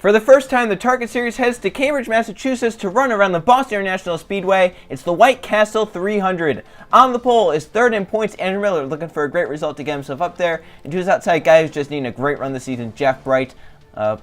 For the first time, the Target Series heads to Cambridge, Massachusetts to run around the Boston International Speedway. It's the White Castle 300. On the pole is third in points, Andrew Miller, looking for a great result to get himself up there. And to his outside guy who's just needing a great run this season, Jeff Bright,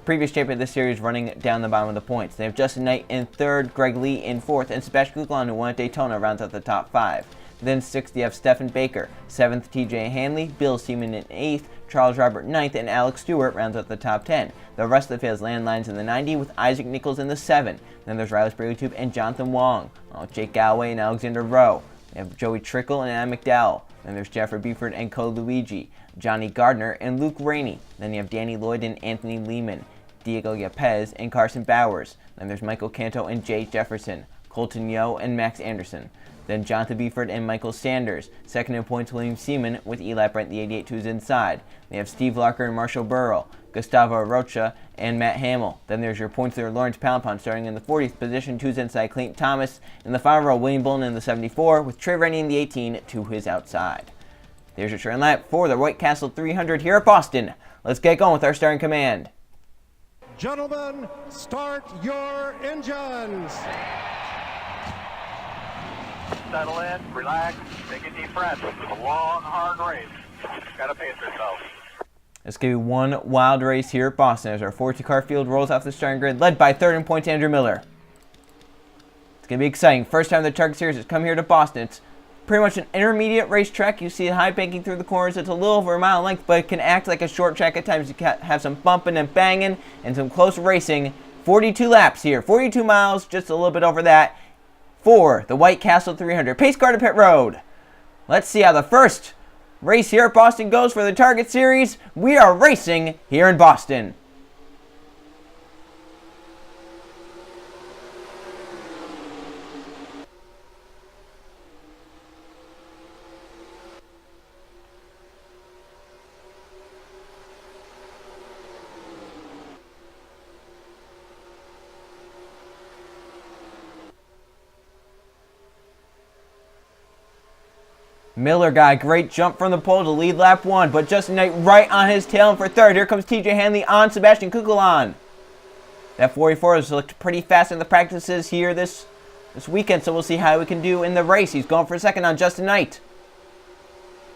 previous champion of this series, running down the bottom of the points. They have Justin Knight in third, Greg Lee in fourth, and Sebastian Kuklon, who won at Daytona, rounds out the top five. Then sixth, you have Stephen Baker. Seventh, TJ Hanley. Bill Seaman in eighth. Charles Robert ninth. And Alex Stewart rounds out the top 10. The rest of the field is landlines in the 90 with Isaac Nichols in the 7. Then there's Riley Sprague and Jonathan Wong. Jake Galloway and Alexander Rowe. They have Joey Trickle and Adam McDowell. Then there's Jeffrey Beeford and Cole Luigi. Johnny Gardner and Luke Rainey. Then you have Danny Lloyd and Anthony Lehman. Diego Yepez and Carson Bowers. Then there's Michael Canto and Jay Jefferson. Colton Yo and Max Anderson. Then Jonathan Beeford and Michael Sanders. Second in points, William Seaman with Eli Brent, the 88, who's inside. They have Steve Larker and Marshall Burrow, Gustavo Rocha, and Matt Hamill. Then there's your points leader, Lawrence Palmpon, starting in the 40th position, who's inside, Clayton Thomas. In the final row, William Bolin in the 74, with Trey Rennie in the 18 to his outside. There's your turn lap for the White Castle 300 here at Boston. Let's get going with our starting command. Gentlemen, start your engines. Settle in, relax, take a deep breath. It's a long, hard race. Gotta pace yourself. It's going to be one wild race here at Boston as our 42-car field rolls off the starting grid, led by third in points, Andrew Miller. It's going to be exciting. First time the Target Series has come here to Boston. It's pretty much an intermediate racetrack. You see high banking through the corners. It's a little over a mile in length, but it can act like a short track at times. You can have some bumping and banging and some close racing. 42 laps here, 42 miles, just a little bit over that, for the White Castle 300. Pace car to pit road. Let's see how the first race here at Boston goes for the Target Series. We are racing here in Boston. Miller got a great jump from the pole to lead lap 1, but Justin Knight right on his tail for third. Here comes TJ Hanley on Sebastian Kukulon. That 44 has looked pretty fast in the practices here this weekend, so we'll see how we can do in the race. He's going for second on Justin Knight.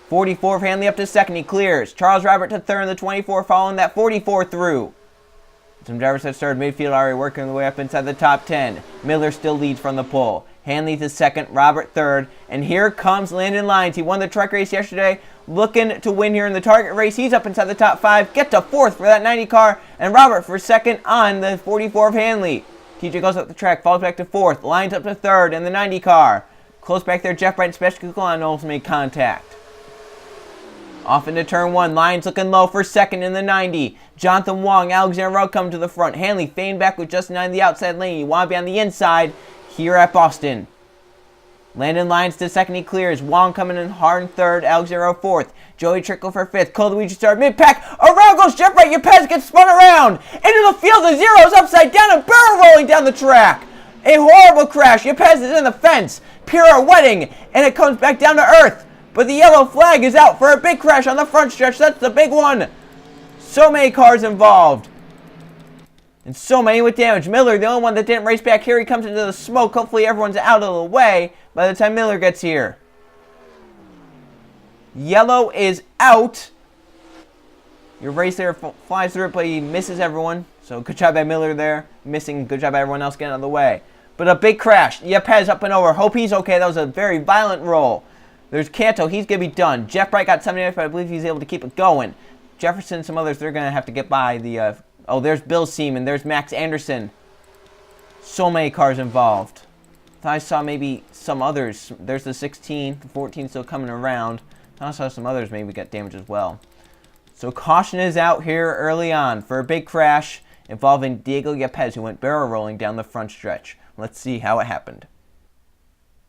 44 of Hanley up to second, he clears. Charles Robert to third in the 24, following that 44 through. Some drivers have started midfield, already working their way up inside the top 10. Miller still leads from the pole. Hanley to second, Robert third, and here comes Landon Lyons. He won the truck race yesterday, looking to win here in the Target race. He's up inside the top 5, get to fourth for that 90 car, and Robert for second on the 44 of Hanley. TJ goes up the track, falls back to fourth, Lyons up to third in the 90 car. Close back there, Jeff Bright and Sebastian Kukulon almost made contact. Off into turn 1, Lyons looking low for second in the 90. Jonathan Wong, Alexander Rowe come to the front. Hanley feigned back with Justin Knight in the outside lane. You want to be on the inside here at Boston. Landon Lyons to second, he clears. Wong coming in hard in third, Alexander Rowe fourth. Joey Trickle for fifth. Cole Luigi started mid-pack. Around goes Jeff Bright. Yepez gets spun around. Into the field, the zeros upside down and barrel rolling down the track. A horrible crash. Yepez is in the fence. Pura wetting, and it comes back down to earth. But the yellow flag is out for a big crash on the front stretch. That's the big one. So many cars involved. And so many with damage. Miller, the only one that didn't race back here. He comes into the smoke. Hopefully everyone's out of the way by the time Miller gets here. Yellow is out. Your race there flies through it, but he misses everyone. So good job by Miller there. Missing. Good job by everyone else getting out of the way. But a big crash. Yepez up and over. Hope he's okay. That was a very violent roll. There's Canto. He's going to be done. Jeff Bright got 79, but I believe he's able to keep it going. Jefferson, some others, they're going to have to get by the... oh, there's Bill Seaman. There's Max Anderson. So many cars involved. Thought I saw maybe some others. There's the 16. The 14 still coming around. Thought I saw some others maybe got damaged as well. So caution is out here early on for a big crash involving Diego Yepez, who went barrel rolling down the front stretch. Let's see how it happened.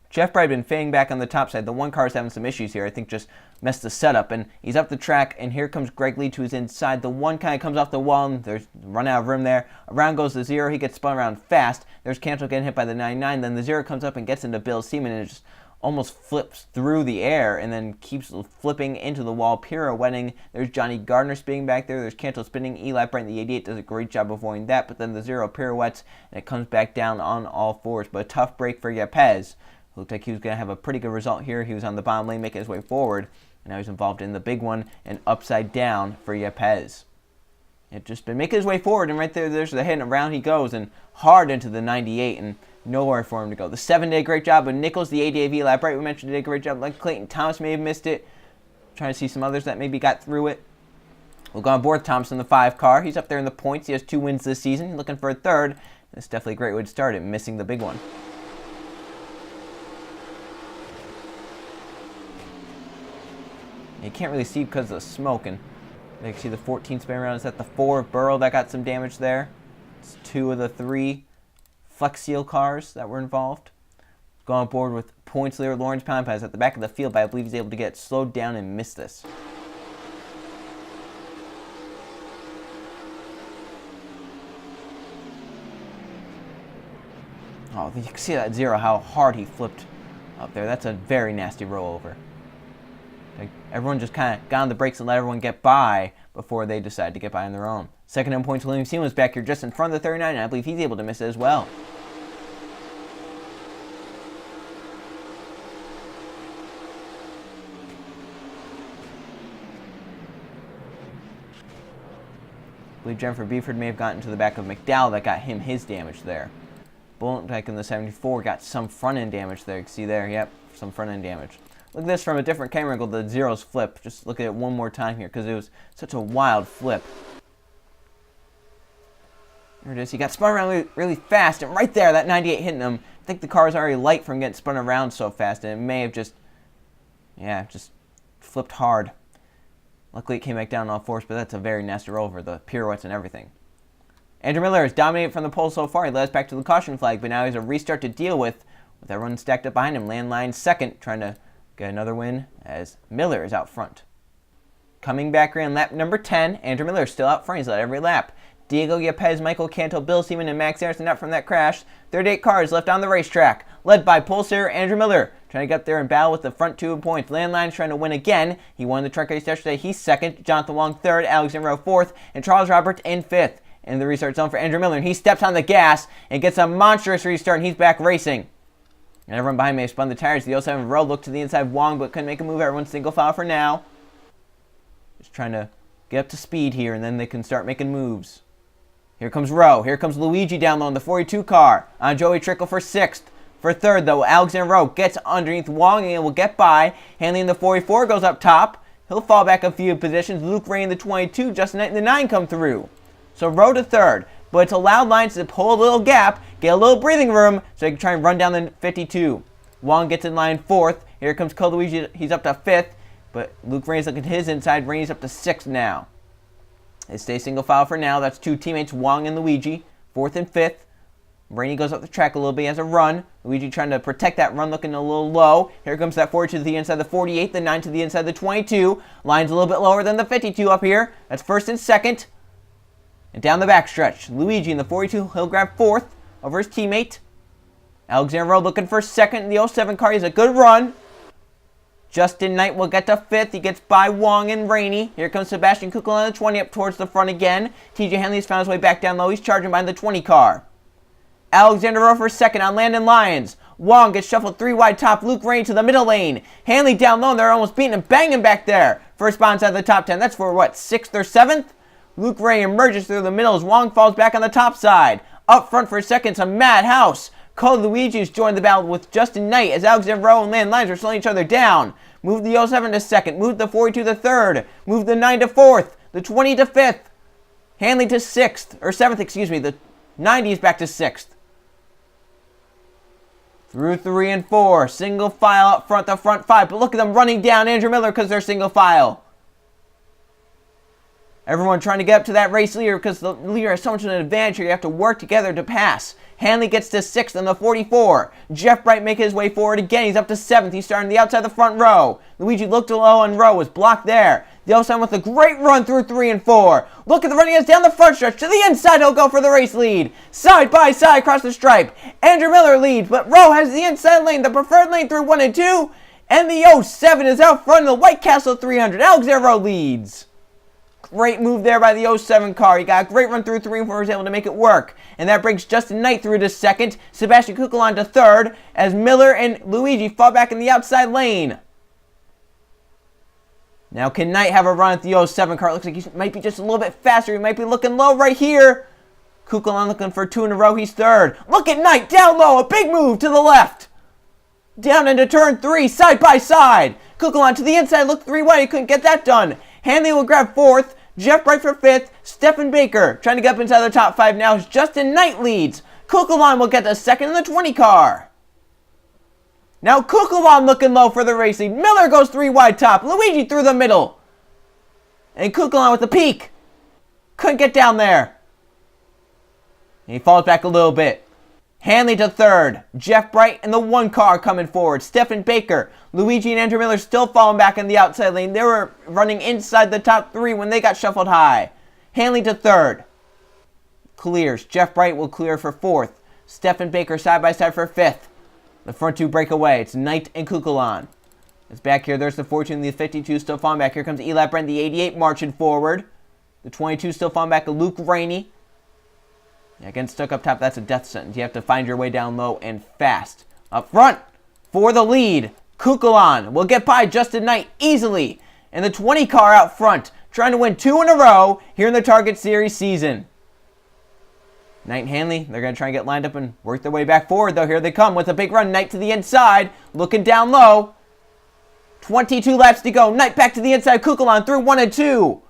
Jeff Bright had been fading back on the top side. The one car is having some issues here. I think just messed the setup. And he's up the track, and here comes Greg Lee to his inside. The one kind of comes off the wall, and there's run out of room there. Around goes the zero. He gets spun around fast. There's Canto getting hit by the 99. Then the zero comes up and gets into Bill Seaman, and it's just almost flips through the air and then keeps flipping into the wall, pirouetting. There's Johnny Gardner spinning back there. There's Canto spinning. Eli Bright in the 88 does a great job avoiding that, but then the zero pirouettes and it comes back down on all fours. But a tough break for Yepes. Looked like he was going to have a pretty good result here. He was on the bottom lane making his way forward, and now he's involved in the big one and upside down for Yepes. It just been making his way forward, and right there's the hit, and around he goes, and hard into the 98, and nowhere for him to go. The 7 did a great job, but Nichols, the 88 of Eli Bright, we mentioned, did a great job. Like Clayton Thomas may have missed it. Trying to see some others that maybe got through it. We'll go on board Thompson, the 5 car. He's up there in the points. He has 2 wins this season. He's looking for a third. It's definitely a great way to start it, missing the big one. You can't really see because of the smoke, and you can see the 14 spin around. Is that the 4 of Burrow that got some damage there? It's 2 of the 3 Flex Seal cars that were involved. Go on board with points leader Lawrence Poundpaz at the back of the field, but I believe he's able to get slowed down and miss this. Oh, you can see that zero, how hard he flipped up there. That's a very nasty rollover. Like, everyone just kind of got on the brakes and let everyone get by before they decided to get by on their own. Second in points, William Seaman was back here just in front of the 39, and I believe he's able to miss it as well. I believe Jennifer Beeford may have gotten to the back of McDowell that got him his damage there. Bullet Tech in the 74 got some front-end damage there. You can see there, yep, some front-end damage. Look at this from a different camera angle, the zeros flip. Just look at it one more time here because it was such a wild flip. There it is. He got spun around really, really fast, and right there, that 98 hitting him. I think the car was already light from getting spun around so fast, and it may have just flipped hard. Luckily, it came back down on all fours, but that's a very nasty roll over the pirouettes and everything. Andrew Miller has dominated from the pole so far. He led us back to the caution flag, but now he has a restart to deal with everyone stacked up behind him. Landline second, trying to get another win as Miller is out front. Coming back around lap number 10, Andrew Miller is still out front. He's led every lap. Diego Yepes, Michael Canto, Bill Seaman, and Max Harrison up from that crash. 38 cars left on the racetrack, led by pole sitter Andrew Miller, trying to get up there and battle with the front 2 points. Landline's trying to win again. He won the truck race yesterday. He's second. Jonathan Wong third. Alexander Rowe fourth. And Charles Roberts in fifth. In the restart zone for Andrew Miller. And he steps on the gas and gets a monstrous restart, and he's back racing. And everyone behind me has spun the tires. The 07 Rowe looked to the inside of Wong, but couldn't make a move. Everyone's single file for now. Just trying to get up to speed here, and then they can start making moves. Here comes Rowe. Here comes Luigi down low in the 42 car. On Joey Trickle for 6th. For 3rd, though, Alexander Rowe gets underneath Wong and will get by. Hanley in the 44 goes up top. He'll fall back a few positions. Luke Ray in the 22. Justin Knight in the 9 come through. So Rowe to 3rd. But it's allowed lines to pull a little gap, get a little breathing room, so he can try and run down the 52. Wong gets in line 4th. Here comes Luigi. He's up to 5th. But Luke Ray's looking at his inside. Rainey's up to 6th now. They stay single file for now. That's 2 teammates, Wong and Luigi, 4th and 5th. Rainey goes up the track a little bit. He has a run. Luigi trying to protect that run, looking a little low. Here comes that 42 to the inside of the 48, the 9 to the inside of the 22. Line's a little bit lower than the 52 up here. That's 1st and 2nd. And down the backstretch, Luigi in the 42, he'll grab 4th over his teammate. Alexander Rowe looking for 2nd in the 07 car. He has a good run. Justin Knight will get to 5th. He gets by Wong and Rainey. Here comes Sebastian Kukul on the 20 up towards the front again. TJ Henley's found his way back down low. He's charging behind the 20 car. Alexander Rowe for 2nd on Landon Lyons. Wong gets shuffled 3 wide top. Luke Rainey to the middle lane. Hanley down low. They're almost beating and banging back there. First spot inside the top 10. That's for what, 6th or 7th? Luke Ray emerges through the middle as Wong falls back on the top side. Up front for 2nd, it's a madhouse. Cole Luigi's joined the battle with Justin Knight as Alexander Rowe and Landon Lyons are slowing each other down. Move the 07 to 2nd. Move the 42 to 3rd. Move the 9 to 4th. The 20 to 5th. Hanley to 6th. Or 7th, excuse me. The 90 is back to 6th. Through 3 and 4. Single file up front, the front 5. But look at them running down Andrew Miller because they're single file. Everyone trying to get up to that race leader because the leader has so much of an advantage here. You have to work together to pass. Hanley gets to 6th in the 44. Jeff Bright making his way forward again. He's up to 7th. He's starting the outside of the front row. Luigi looked low and Rowe was blocked there. The 07 with a great run through 3 and 4. Look at the running as down the front stretch. To the inside, he'll go for the race lead. Side by side across the stripe. Andrew Miller leads, but Rowe has the inside lane, the preferred lane through 1 and 2. And the 07 is out front in the White Castle 300. Alexander Rowe leads. Great move there by the 07 car. He got a great run through 3 and 4. He was able to make it work. And that brings Justin Knight through to second. Sebastian Kukulon to third as Miller and Luigi fall back in the outside lane. Now can Knight have a run at the 07 car? It looks like he might be just a little bit faster. He might be looking low right here. Kukulon looking for 2 in a row. He's third. Look at Knight down low. A big move to the left. Down into turn 3, side by side. Kukulon to the inside. Look 3 wide. He couldn't get that done. Hanley will grab 4th. Jeff Bright for 5th. Stephen Baker trying to get up inside the top 5 now. Justin Knight leads. Kukulon will get the second in the 20 car. Now Kukulon looking low for the race lead. Miller goes 3 wide top. Luigi through the middle. And Kukulon with the peak. Couldn't get down there. And he falls back a little bit. Hanley to third. Jeff Bright and the 1 car coming forward. Stephen Baker. Luigi and Andrew Miller still falling back in the outside lane. They were running inside the top 3 when they got shuffled high. Hanley to third. Clears. Jeff Bright will clear for 4th. Stephen Baker side by side for 5th. The front 2 break away. It's Knight and Kukulon. It's back here. There's the 14, the 52 still falling back. Here comes Eli Brent, the 88 marching forward. The 22 still falling back. Luke Rainey. Yeah, again, stuck up top. That's a death sentence. You have to find your way down low and fast. Up front for the lead. Kukulon will get by Justin Knight easily. And the 20 car out front, trying to win 2 in a row here in the Target Series season. Knight and Hanley, they're going to try and get lined up and work their way back forward, though. Here they come with a big run. Knight to the inside, looking down low. 22 laps to go. Knight back to the inside. Kukulon through 1 and 2.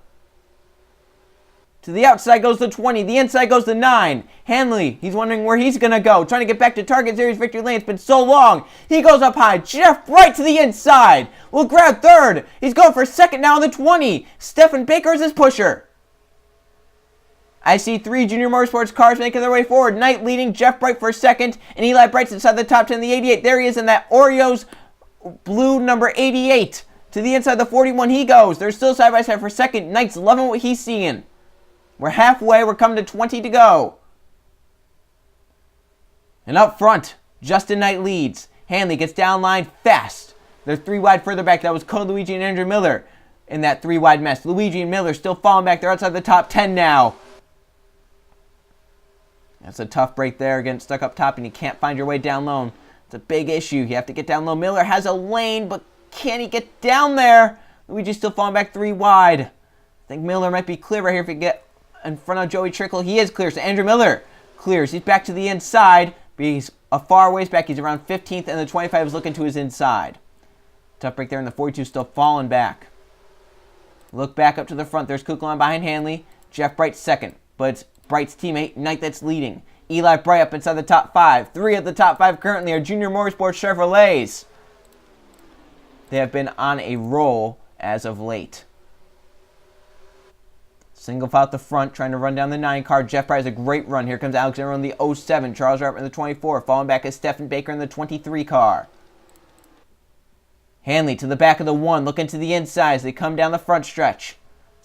To the outside goes the 20. The inside goes the 9. Hanley, he's wondering where he's going to go. Trying to get back to Target Series victory lane. It's been so long. He goes up high. Jeff Bright to the inside. Will grab third. He's going for second now on the 20. Stephen Baker is his pusher. I see 3 Junior Motorsports cars making their way forward. Knight leading, Jeff Bright for second, and Eli Bright's inside the top 10, the 88. There he is in that Oreos blue number 88. To the inside, the 41 he goes. They're still side by side for second. Knight's loving what he's seeing. We're halfway. We're coming to 20 to go. And up front, Justin Knight leads. Hanley gets down line fast. They're 3 wide further back. That was Code Luigi and Andrew Miller in that 3 wide mess. Luigi and Miller still falling back. They're outside the top 10 now. That's a tough break there. Again, stuck up top and you can't find your way down low. It's a big issue. You have to get down low. Miller has a lane, but can he get down there? Luigi's still falling back 3 wide. I think Miller might be clear right here if he get in front of Joey Trickle. He is clear. So Andrew Miller clears. He's back to the inside, but he's a far ways back. He's around 15th, and the 25 is looking to his inside. Tough break there, and the 42 still falling back. Look back up to the front. There's Kukulon behind Hanley. Jeff Bright second, but it's Bright's teammate, Knight, that's leading. Eli Bright up inside the top 5. 3 of the top 5 currently are Junior Motorsports Chevrolets. They have been on a roll as of late. Single file at the front, trying to run down the 9 car. Jeff Bright has a great run. Here comes Alexander in the 07. Charles Sharp in the 24. Falling back is Stephen Baker in the 23 car. Hanley to the back of the 1, looking to the inside as they come down the front stretch.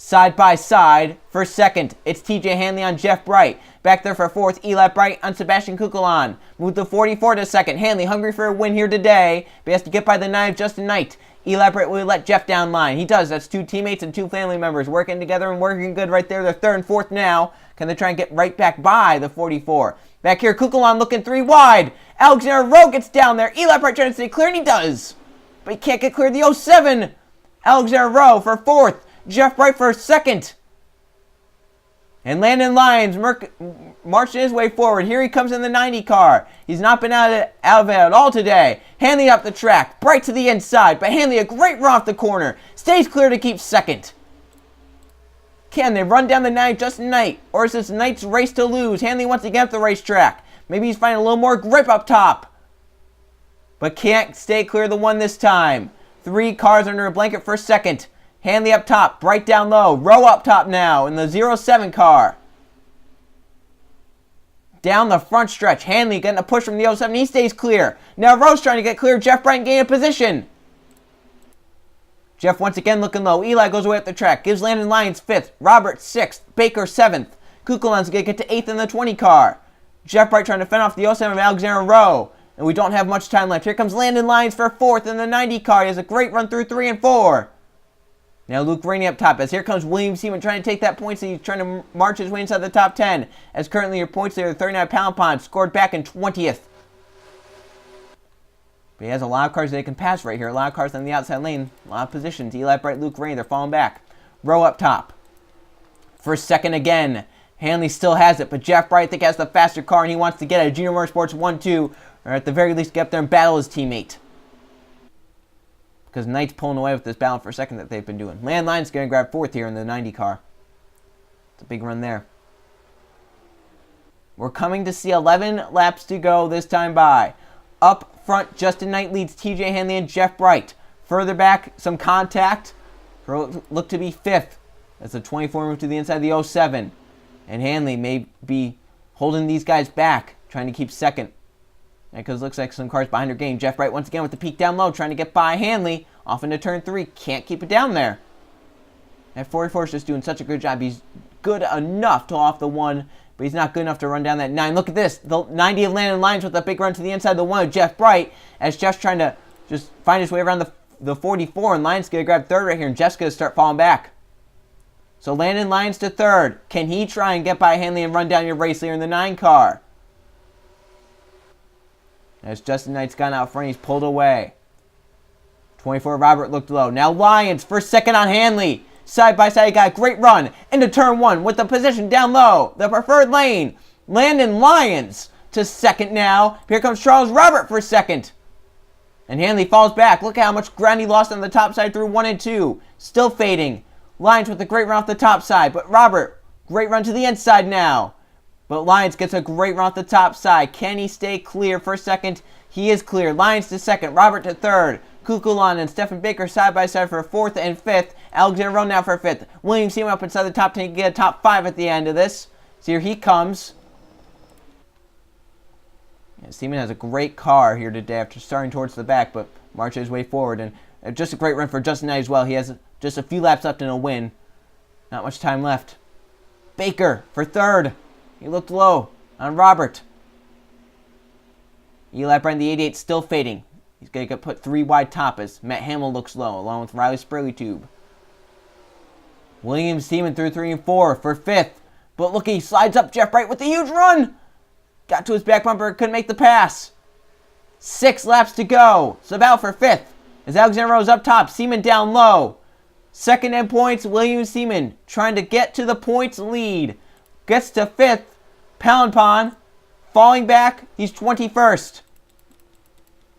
Side by side for second, it's TJ Hanley on Jeff Bright. Back there for 4th, Eli Bright on Sebastian Kukulon. Move the 44 to second. Hanley hungry for a win here today, but he has to get by the 9 of Justin Knight. Eli Bright will let Jeff down line. He does. That's 2 teammates and 2 family members working together and working good right there. They're 3rd and 4th now. Can they try and get right back by the 44? Back here, Kukulon looking 3 wide. Alexander Rowe gets down there. Eli Bright trying to stay clear, and he does. But he can't get clear of the 07. Alexander Rowe for 4th. Jeff Bright for 2nd. And Landon Lyons marching his way forward. Here he comes in the 90 car. He's not been out of it at all today. Hanley up the track. Bright to the inside. But Hanley a great run off the corner. Stays clear to keep 2nd. Can they run down the 9 Justin Knight? Or is this Knight's race to lose? Hanley wants to get up the racetrack. Maybe he's finding a little more grip up top. But can't stay clear of the 1 this time. 3 cars under a blanket for 2nd. Hanley up top, Bright down low, Rowe up top now in the 07 car. Down the front stretch, Hanley getting a push from the 07, he stays clear. Now Rowe's trying to get clear, Jeff Bright gaining a position. Jeff once again looking low. Eli goes away up the track. Gives Landon Lyons 5th. Robert 6th. Baker 7th. Kukulan's going to get to 8th in the 20 car. Jeff Bright trying to fend off the 07 of Alexander Rowe. And we don't have much time left. Here comes Landon Lyons for 4th in the 90 car. He has a great run through 3 and 4. Now Luke Rainey up top, as here comes William Seaman trying to take that point, so he's trying to march his way inside the top 10. As currently your points leader, 39 Pound Pond, scored back in 20th. But he has a lot of cars they can pass right here. A lot of cars on the outside lane. A lot of positions. Eli Bright, Luke Rainey, they're falling back. Rowe up top. For second again. Hanley still has it, but Jeff Bright, I think, has the faster car, and he wants to get a Junior Motorsports 1-2, or at the very least get up there and battle his teammate. Because Knight's pulling away with this battle for second that they've been doing. Landon Lyons going to grab 4th here in the 90 car. It's a big run there. We're coming to see 11 laps to go this time by. Up front, Justin Knight leads TJ Hanley and Jeff Bright. Further back, some contact. Look to be 5th. As the 24 move to the inside of the 07. And Hanley may be holding these guys back, trying to keep second. Because it looks like some cars behind her game. Jeff Bright once again with the peak down low, trying to get by Hanley. Off into turn 3. Can't keep it down there. That 44 is just doing such a good job. He's good enough to off the 1, but he's not good enough to run down that 9. Look at this. The 90 of Landon Lyons with a big run to the inside of the 1 of Jeff Bright. As Jeff's trying to just find his way around the 44. And Lyons going to grab 3rd right here. And Jeff's going to start falling back. So Landon Lyons to 3rd. Can he try and get by Hanley and run down your race leader in the 9 car? As Justin Knight's gone out front, he's pulled away. 24 Robert looked low. Now Lyons for second on Hanley. Side by side, got a great run into turn 1 with the position down low. The preferred lane. Landon Lyons to second now. Here comes Charles Robert for second. And Hanley falls back. Look at how much ground he lost on the top side through 1 and 2. Still fading. Lyons with a great run off the top side. But Robert, great run to the inside now. But Lyons gets a great run off the top side. Can he stay clear for second? He is clear. Lyons to second. Robert to 3rd. Kukulan and Stephen Baker side by side for 4th and 5th. Alexander Rowe now for 5th. William Seaman up inside the top 10. He can get a top 5 at the end of this. So here he comes. Yeah, Seaman has a great car here today after starting towards the back, but marches his way forward. And just a great run for Justin Knight as well. He has just a few laps left in a win. Not much time left. Baker for 3rd. He looked low on Robert. Eli Bright, the 88, still fading. He's going to get put 3 wide top as Matt Hamill looks low, along with Riley Spurley-Tube. William Seaman through 3 and 4 for 5th. But look, he slides up Jeff Bright with a huge run. Got to his back bumper, couldn't make the pass. 6 laps to go. Sabal for 5th. As Alexander Rowe's up top, Seaman down low. Second in points, William Seaman trying to get to the points lead. Gets to 5th. Pound Pond falling back. He's 21st.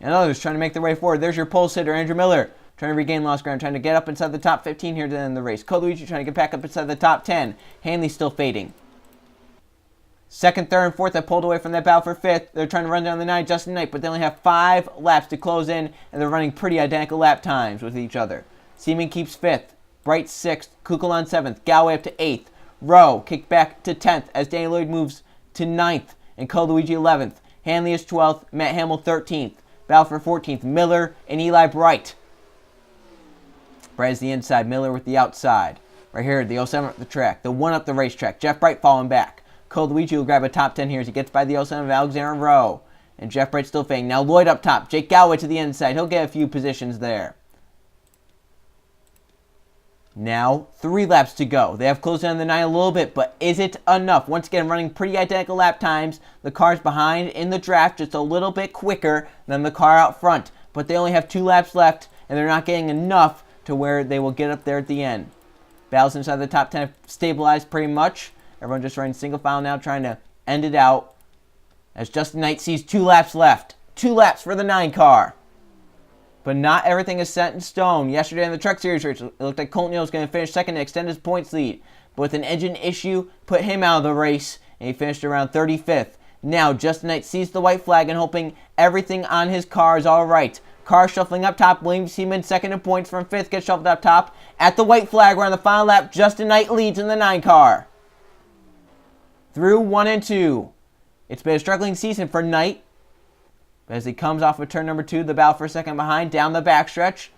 And others trying to make their way forward. There's your pole sitter, Andrew Miller, trying to regain lost ground, trying to get up inside the top 15 here to end the race. Coluigi trying to get back up inside the top 10. Hanley still fading. 2nd, 3rd, and 4th have pulled away from that battle for 5th. They're trying to run down the 9, Justin Knight, but they only have 5 laps to close in, and they're running pretty identical lap times with each other. Seaman keeps 5th. Bright 6th. Kukulon 7th. Galway up to 8th. Rowe kicked back to 10th as Danny Lloyd moves to 9th. And Coluigi 11th. Hanley is 12th. Matt Hamill 13th. Battle for 14th. Miller and Eli Bright. Bright is the inside. Miller with the outside. Right here, the 07 up the track. The 1 up the racetrack. Jeff Bright falling back. Coluigi will grab a top 10 here as he gets by the 07 of Alexander Rowe. And Jeff Bright still fading. Now Lloyd up top. Jake Galway to the inside. He'll get a few positions there. Now, 3 laps to go. They have closed down the 9 a little bit, but is it enough? Once again, running pretty identical lap times. The car's behind in the draft just a little bit quicker than the car out front. But they only have 2 laps left, and they're not getting enough to where they will get up there at the end. Battles inside the top 10 have stabilized pretty much. Everyone just running single file now, trying to end it out. As Justin Knight sees 2 laps left. 2 laps for the 9 car. But not everything is set in stone. Yesterday in the Truck Series race, it looked like Colton Neal was going to finish second and extend his points lead. But with an engine issue, put him out of the race, and he finished around 35th. Now, Justin Knight sees the white flag and hoping everything on his car is all right. Car shuffling up top. William Seaman, second in points from 5th, gets shuffled up top. At the white flag, we're on the final lap. Justin Knight leads in the 9 car. Through 1 and 2. It's been a struggling season for Knight. As he comes off of turn number 2, the battle for a second behind, down the backstretch.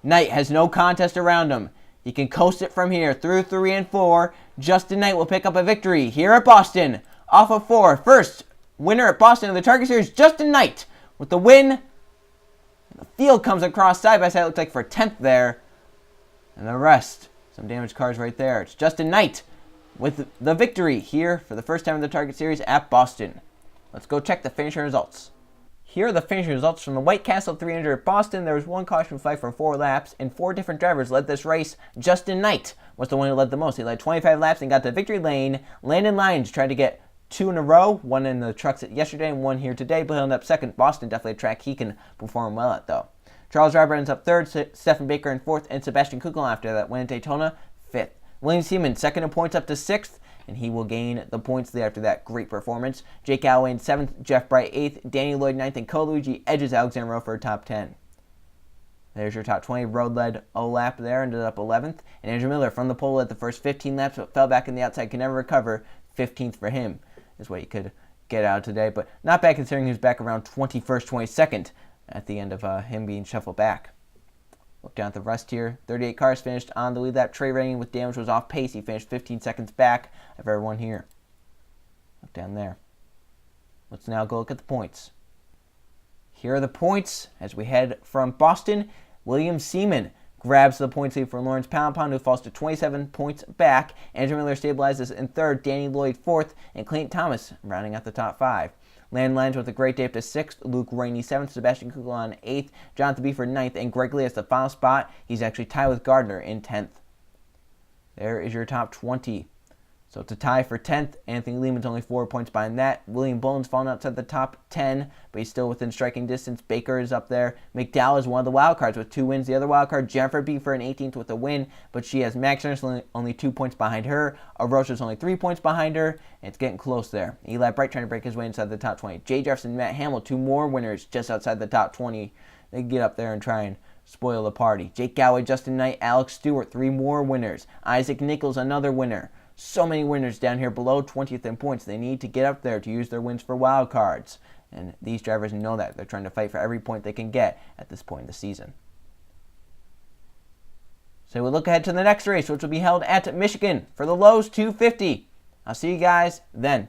Knight has no contest around him. He can coast it from here through 3 and 4. Justin Knight will pick up a victory here at Boston. Off of 4. First winner at Boston of the Target Series, Justin Knight with the win. The field comes across side by side. Looks like for 10th there. And the rest, some damaged cars right there. It's Justin Knight with the victory here for the first time in the Target Series at Boston. Let's go check the finishing results. Here are the finishing results from the White Castle 300 at Boston. There was one caution flag for 4 laps, and 4 different drivers led this race. Justin Knight was the one who led the most. He led 25 laps and got to victory lane. Landon Lyons tried to get 2 in a row, one in the trucks yesterday and one here today, but he'll end up second. Boston, definitely a track he can perform well at, though. Charles Ryber ends up third, Stephen Baker in fourth, and Sebastian Kugel after that win at Daytona, fifth. William Seaman, second in points up to sixth, and he will gain the points there after that great performance. Jake Galloway in 7th, Jeff Bright 8th, Danny Lloyd 9th, and Cole Luigi edges Alexander Rowe for a top 10. There's your top 20. Road led a lap there, ended up 11th. And Andrew Miller from the pole led the first 15 laps, but fell back in the outside, can never recover. 15th for him is what he could get out today, but not bad considering he was back around 21st, 22nd at the end of him being shuffled back. Look down at the rest here. 38 cars finished on the lead lap. Trey Rain with damage was off pace. He finished 15 seconds back of everyone here. Look down there. Let's now go look at the points. Here are the points as we head from Boston. William Seaman grabs the points lead for Lawrence Pound, who falls to 27 points back. Andrew Miller stabilizes in 3rd, Danny Lloyd 4th, and Clayton Thomas rounding out the top 5. Landon Lyons with a great day up to 6th, Luke Rainey 7th, Sebastian Kugel on 8th, Jonathan Beeford 9th, and Greg Lee has the final spot. He's actually tied with Gardner in 10th. There is your top 20. So to tie for 10th, Anthony Lehman's only 4 points behind that. William Bowen's fallen outside the top 10, but he's still within striking distance. Baker is up there. McDowell is one of the wild cards with 2 wins. The other wild card, Jennifer Beefer in 18th with a win, but she has Max Ernst only 2 points behind her. Arosa's only 3 points behind her, and it's getting close there. Eli Bright trying to break his way inside the top 20. Jay Jefferson and Matt Hamill, 2 more winners just outside the top 20. They can get up there and try and spoil the party. Jake Galloway, Justin Knight, Alex Stewart, 3 more winners. Isaac Nichols, another winner. So many winners down here below 20th in points. They need to get up there to use their wins for wild cards. And these drivers know that. They're trying to fight for every point they can get at this point in the season. So we'll look ahead to the next race, which will be held at Michigan for the Lowe's 250. I'll see you guys then.